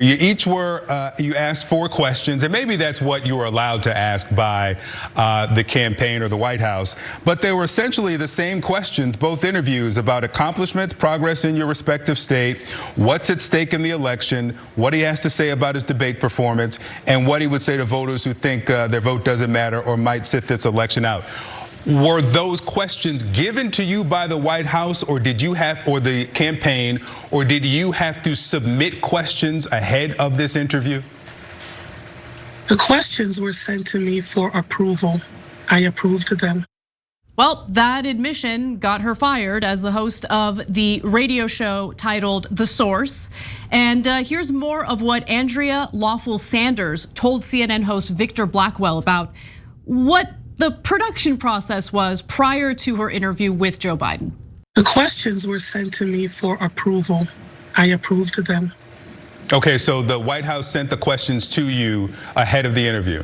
You each were, you asked 4 questions, and maybe that's what you were allowed to ask by the campaign or the White House. But they were essentially the same questions, both interviews, about accomplishments, progress in your respective state, what's at stake in the election, what he has to say about his debate performance, and what he would say to voters who think their vote doesn't matter or might sit this election out. Were those questions given to you by the White House, or did you have, or the campaign, or did you have to submit questions ahead of this interview? The questions were sent to me for approval. I approved them. Well, that admission got her fired as the host of the radio show titled The Source. And here's more of what Andrea Lawful-Sanders told CNN host Victor Blackwell about what the production process was prior to her interview with Joe Biden. The questions were sent to me for approval. I approved them. Okay, so the White House sent the questions to you ahead of the interview?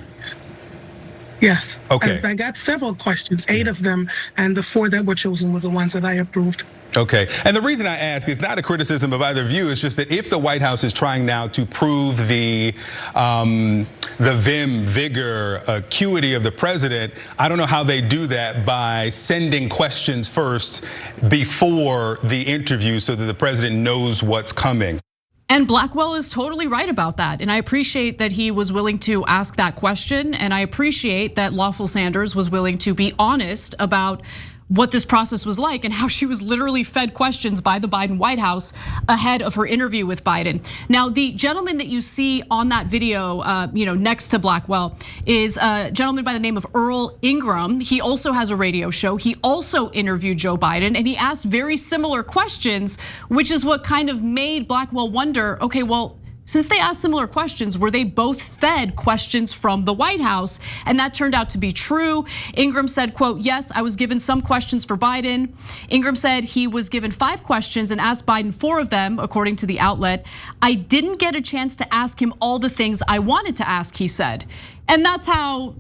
Yes. Okay. I got several questions, 8 of them, and the 4 that were chosen were the ones that I approved. Okay, and the reason I ask is not a criticism of either view. It's just that if the White House is trying now to prove the vim, vigor, acuity of the president, I don't know how they do that by sending questions first before the interview so that the president knows what's coming. And Blackwell is totally right about that. And I appreciate that he was willing to ask that question. And I appreciate that Lawful-Sanders was willing to be honest about what this process was like and how she was literally fed questions by the Biden White House ahead of her interview with Biden. Now, the gentleman that you see on that video, next to Blackwell is a gentleman by the name of Earl Ingram. He also has a radio show. He also interviewed Joe Biden, and he asked very similar questions, which is what kind of made Blackwell wonder, okay, well, since they asked similar questions, were they both fed questions from the White House? And that turned out to be true. Ingram said, quote, yes, I was given some questions for Biden. Ingram said he was given 5 questions and asked Biden 4 of them, according to the outlet. I didn't get a chance to ask him all the things I wanted to ask, he said. And that's how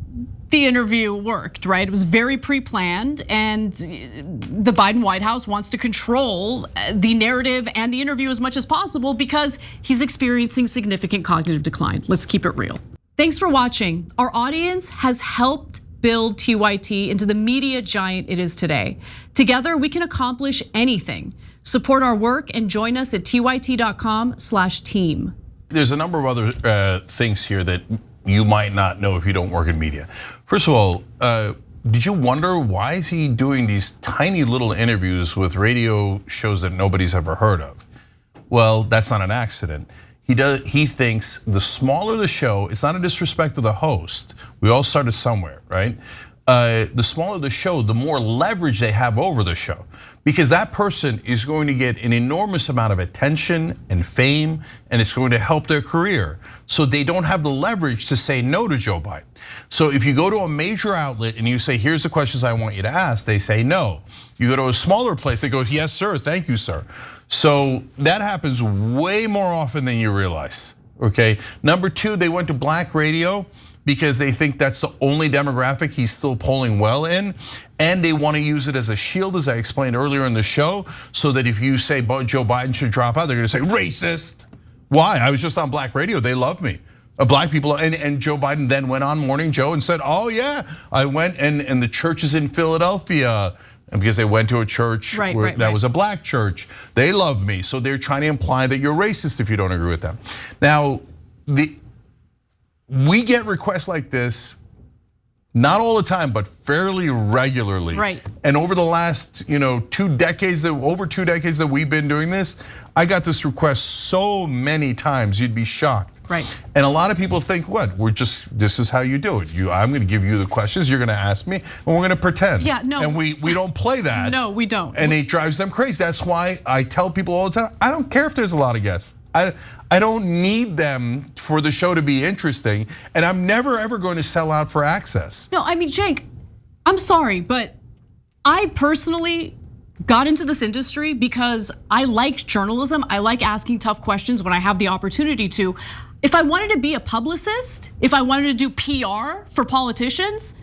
the interview worked, right? It was very pre-planned, and the Biden White House wants to control the narrative and the interview as much as possible because he's experiencing significant cognitive decline. Let's keep it real. Thanks for watching. Our audience has helped build TYT into the media giant it is today. Together, we can accomplish anything. Support our work and join us at tyt.com/team. There's a number of other things here that you might not know if you don't work in media. First of all, did you wonder why is he doing these tiny little interviews with radio shows that nobody's ever heard of? Well, that's not an accident. He thinks the smaller the show, it's not a disrespect to the host. We all started somewhere, right? The smaller the show, the more leverage they have over the show. Because that person is going to get an enormous amount of attention and fame, and it's going to help their career. So they don't have the leverage to say no to Joe Biden. So if you go to a major outlet and you say, here's the questions I want you to ask, they say no. You go to a smaller place, they go, yes, sir, thank you, sir. So that happens way more often than you realize, okay? Number 2, they went to black radio because they think that's the only demographic he's still polling well in. And they want to use it as a shield, as I explained earlier in the show, so that if you say Joe Biden should drop out, they're gonna say racist. Why? I was just on black radio, they love me. Black people, and Joe Biden then went on Morning Joe and said, oh yeah, I went and the church is in Philadelphia. And because they went to a church that was a black church, they love me. So they're trying to imply that you're racist if you don't agree with them. Now, we get requests like this, not all the time, but fairly regularly. Right. And over the last, over 2 decades that we've been doing this, I got this request so many times, you'd be shocked. Right. And a lot of people think, what? This is how you do it. I'm gonna give you the questions, you're gonna ask me, and we're gonna pretend. Yeah, no. And we don't play that. No, we don't. And it drives them crazy. That's why I tell people all the time, I don't care if there's a lot of guests. I don't need them for the show to be interesting, and I'm never ever going to sell out for access. No, I mean, Cenk, I'm sorry, but I personally got into this industry because I like journalism. I like asking tough questions when I have the opportunity to. If I wanted to be a publicist, if I wanted to do PR for politicians,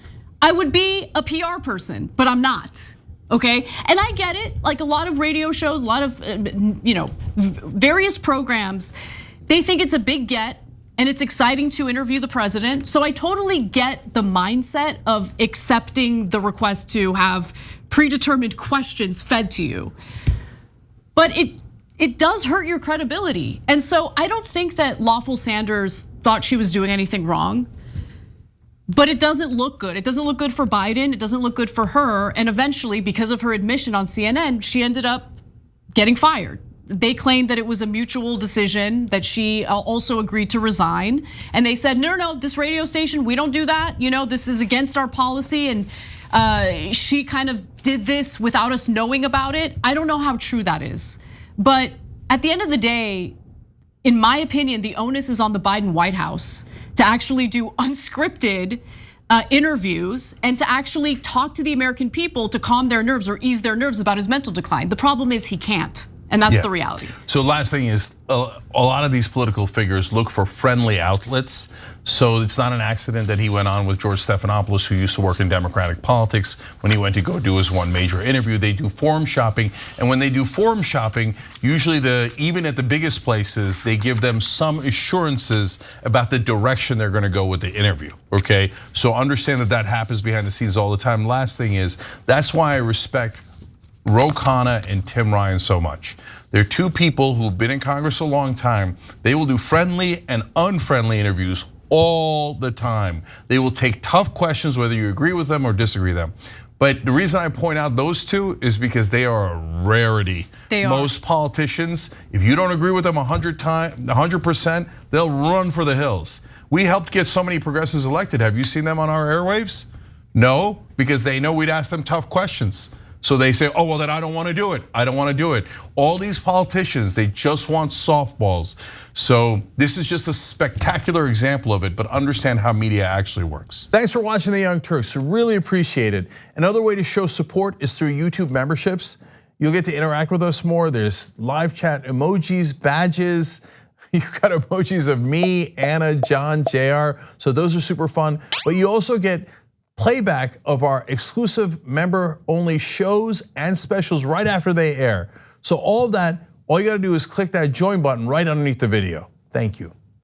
I would be a PR person, but I'm not. Okay, and I get it, like a lot of radio shows, a lot of various programs, they think it's a big get and it's exciting to interview the president. So I totally get the mindset of accepting the request to have predetermined questions fed to you. But it does hurt your credibility. And so I don't think that Lawful-Sanders thought she was doing anything wrong. But it doesn't look good. It doesn't look good for Biden. It doesn't look good for her. And eventually, because of her admission on CNN, she ended up getting fired. They claimed that it was a mutual decision, that she also agreed to resign. And they said, no, this radio station, we don't do that. This is against our policy. And she kind of did this without us knowing about it. I don't know how true that is. But at the end of the day, in my opinion, the onus is on the Biden White House to actually do unscripted interviews and to actually talk to the American people to calm their nerves or ease their nerves about his mental decline. The problem is he can't, and that's the reality. So last thing is, a lot of these political figures look for friendly outlets. So it's not an accident that he went on with George Stephanopoulos, who used to work in Democratic politics. When he went to go do his one major interview, they do forum shopping. And when they do forum shopping, usually even at the biggest places, they give them some assurances about the direction they're gonna go with the interview, okay? So understand that happens behind the scenes all the time. Last thing is, that's why I respect Ro Khanna and Tim Ryan so much. They're two people who've been in Congress a long time. They will do friendly and unfriendly interviews all the time. They will take tough questions, whether you agree with them or disagree with them. But the reason I point out those two is because they are a rarity. They are. Most politicians, if you don't agree with them 100%, they'll run for the hills. We helped get so many progressives elected. Have you seen them on our airwaves? No, because they know we'd ask them tough questions. So they say, well, then I don't want to do it. I don't want to do it. All these politicians, they just want softballs. So this is just a spectacular example of it, but understand how media actually works. Thanks for watching The Young Turks, really appreciate it. Another way to show support is through YouTube memberships. You'll get to interact with us more. There's live chat emojis, badges. You've got emojis of me, Anna, John, JR. So those are super fun. But you also get playback of our exclusive member-only shows and specials right after they air. So all of that, all you gotta do is click that join button right underneath the video. Thank you.